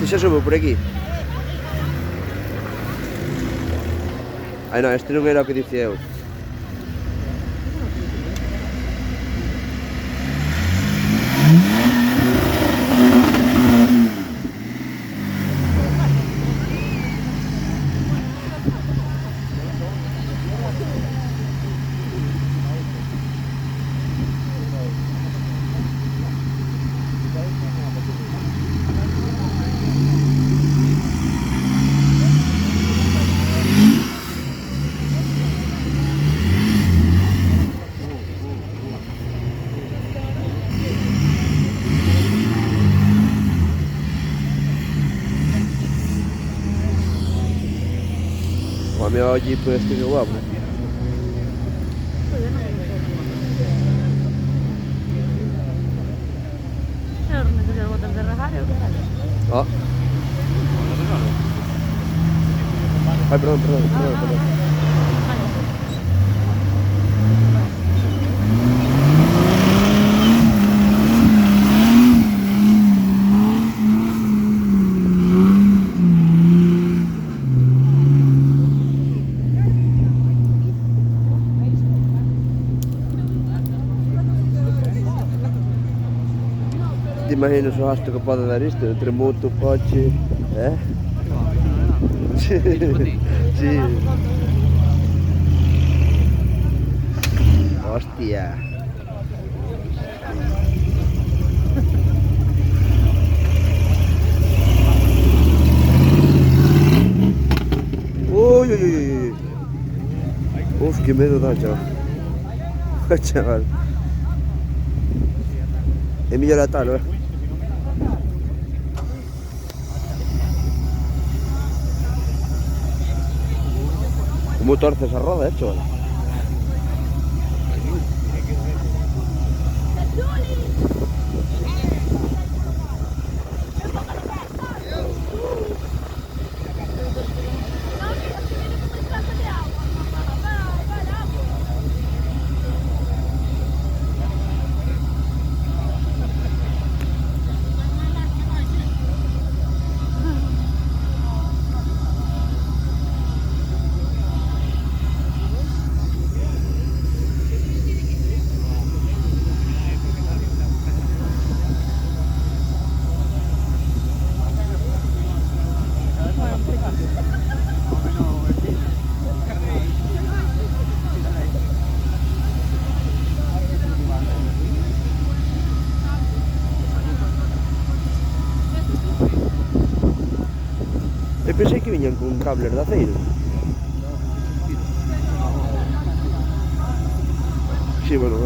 Este xa subo por aquí. Ai non, este non era o que dicía eu. O meu jeep este que guapo. Oh. Ay, perdón. Ti imaginas o gasto que pode dar isto? Entre moto, coche, Sí. Sí. Hostia. Uy. Uf, qué medo da, chaval. Chaval. É mellor atalo, Como torce esa roda, chaval. Eu pensei que viñan con cables de aceiro. Sí, bueno,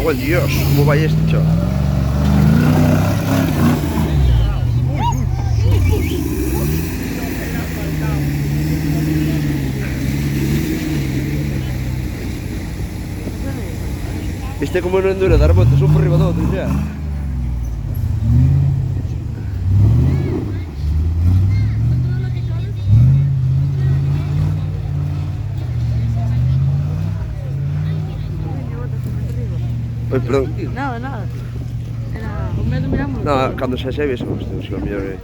cago en Dios, ¿cómo va este chaval? Viste como non enduro dar voltas un por riba do outro xa. Oi, perdón. Nada. Era un medo miramos. No, cando xa xa ves, o mellor